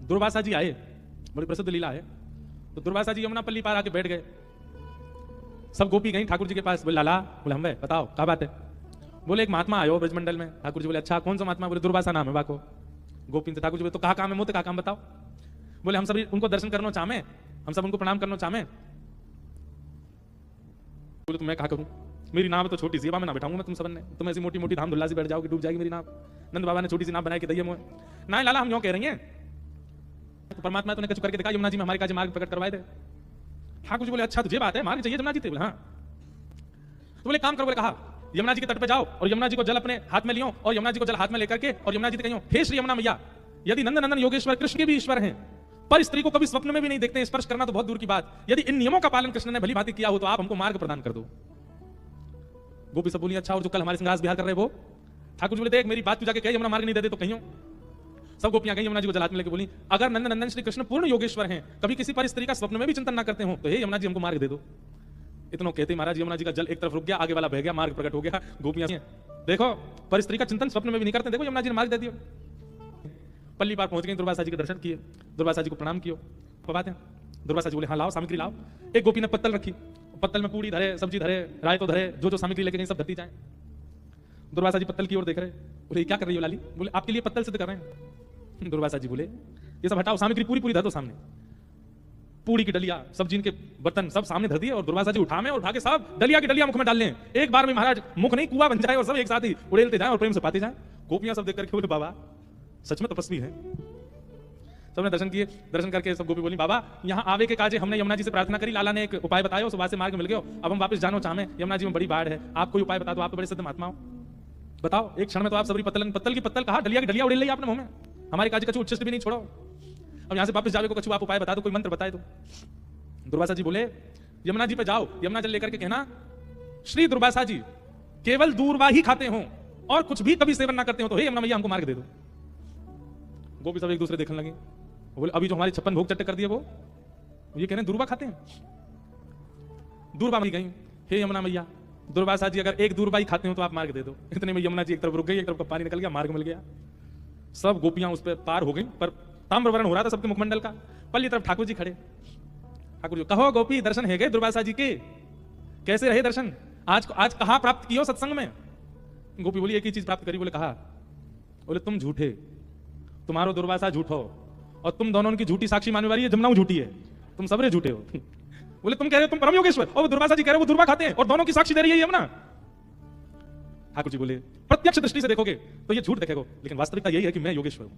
दुर्वासा जी आए, बड़ी प्रसिद्ध लीला है। तो दुर्वासा जी यमुना पल्ली पार आके बैठ गए। सब गोपी गई ठाकुर जी के पास, बोले लाला, बोले हम बताओ क्या बात है। बोले एक महात्मा आयो ब्रजमंडल में। ठाकुर जी बोले अच्छा कौन सा महात्मा। बोले दुर्वासा नाम है बाको। गोपी से ठाकुर जी बोले तो कहा काम है मोते, कहा काम बताओ। बोले हम सब उनको दर्शन करना चाहे, हम सब उनको प्रणाम करना चाहे। बोले तो मैं क्या करूं, मेरी नाव तो छोटी सी है, मैं ना बैठाऊंगा तुम सबने, तुम ऐसी मोटी मोटी धाम धुल्ला से बैठ जाओगे, डूब जाएगी मेरी नाव। नंद बाबा ने छोटी सी नाव बना के दी है मोह। ना लाला हम यूं कह रही हैं, तो परमात्मा ने कुछ करके दिखा, यमुना जी में हमारे काज मार्ग प्रकट करवाए थे। ठाकुर जी बोले अच्छा तुझे बात है, मार्ग चाहिए यमुना जी थे। बोले हाँ। तो बोले काम करो। बोले कहा यमुना जी के तट पे जाओ और यमुना जी को जल अपने हाथ में लियो और यमुना जी को जल हाथ में लेकर के और यमुना जी से कहियो हे श्री यमुना मैया, यदि नंद नंदन योगेश्वर कृष्ण के भी ईश्वर हैं, पर स्त्री को कभी स्वप्न में भी नहीं देखते, स्पर्श करना तो बहुत दूर की बात, यदि इन नियमों का पालन कृष्ण ने भली भांति किया हो तो आप हमको मार्ग प्रदान कर दो। गोपी सब बोली अच्छा, और जो कल हमारे संघास विहार कर रहे वो। ठाकुर जी बोले देख मेरी बात तू जाके कह, यमुना मार्ग नहीं देते तो कहियो। सब गोपियां गई यमुना जी को जलात में लेके बोली अगर नंद नंदन श्री कृष्ण पूर्ण योगेश्वर हैं, कभी किसी पर स्त्री का स्वप्न में भी चिंतन ना करते हो, तो हे यमुना जी हमको मार्ग दे दो। इतना कहते महाराज यमुना जी का जल एक तरफ रुक गया, आगे वाला बह गया, मार्ग प्रकट हो गया। गोपियां देखो पर स्त्री का चिंतन स्वप्न में भी नहीं करते, देखो यमुना जी ने मार्ग दे दिया। पल्ली पार पहुंच गए, दुर्वासा जी के दर्शन किए, दुर्वासा जी को प्रणाम किया। बात है दुर्वासा जी बोले हाँ लाओ सामग्री लाओ। एक गोपी ने पत्तल रखी, पत्तल में पूड़ी धरे, सब्जी धरे, रायतो धरे, जो जो सामग्री लेके गई सब धरती जाए। दुर्वासा जी पत्तल की ओर देख रहे, बोले क्या कर रही हो लाली। बोले आपके लिए पत्तल सिद्ध कर रहे हैं। दुर्वासा जी बोले ये सब हटाओ, सामग्री पूरी पूरी धर दो सामने। पूड़ी की डलिया, सब्जी के बर्तन सब सामने धर दिए और दुर्वासा जी उठा में और उठा के सब डलिया की डलिया मुख में डाल लें। एक बार में महाराज मुख नहीं कुआं बन जाए और सब एक साथ ही उड़ेलते जाए और प्रेम से पाते जाए। गोपियां सब देख करके बोले बाबा सच में तपस्वी है। सबने दर्शन किए, दर्शन करके सब गोपी बोली बाबा यहाँ आवे के काजे हमने यमुना जी से प्रार्थना करी, लाला ने एक उपाय बताया, उस से मार्ग मिल गया, अब हम वापस जानो चाहे, यमुना जी में बड़ी बाढ़ है, आप कोई उपाय बता दो, आप तो बड़े सिद्ध महात्मा हो, बताओ। एक क्षण में तो आप सबरी पत्तल की पत्तल कहा, डलिया की डलिया उड़ेल ली आपने मुंह में, हमारे काजे कछु उच्छिष्ट भी नहीं छोड़ो, अब यहाँ से वापस जावे को कछु आप उपाय बता दो, कोई मंत्र बताए दो। दुर्वासा जी बोले यमुना जी पे जाओ, यमुना जल लेकर के कहना श्री दुर्वासा जी केवल दूरवा ही खाते हो और कुछ भी कभी सेवन ना करते हो, तो हे यमुना मैया हमको मार्ग दे दो। गोपी सब एक दूसरे देखने लगे, बोले अभी जो हमारे 56 भोग चट्टे कर दिए वो ये कह रहे हैं दूरबा खाते हैं। दूरबा मरी गई, हे यमुना मैया दुर्वासा जी अगर एक दूरबा ही खाते हो तो आप मार्ग दे दो। इतने में यमुना जी एक तरफ रुक गई, एक तरफ का पानी निकल गया, मार्ग मिल गया। सब गोपियां उस पर पार हो गई, पर ताम्रवर्ण हो रहा था सबके मुखमंडल का। पल्ली तरफ ठाकुर जी खड़े, ठाकुर जी कहो गोपी दर्शन है गए दुर्वासा जी के, कैसे रहे दर्शन, आज कहां प्राप्त कियो सत्संग में। गोपी बोली एक ही चीज प्राप्त करी। बोले कहा, बोले तुम झूठे, तुम्हारो दुर्वासा झूठो और तुम दोनों उनकी झूठी साक्षी मानने वाली है, जमुना झूठी है, तुम सबरे झूठे हो। बोले तुम कह रहे हो तुम परम योगेश्वर और दुर्वासा जी कह रहे हो वो दुर्वा खाते हैं और दोनों की साक्षी दे रही है यमुना। ठाकुर जी बोले प्रत्यक्ष दृष्टि से देखोगे तो ये झूठ दिखेगा, लेकिन वास्तविकता यही है कि मैं योगेश्वर हूं।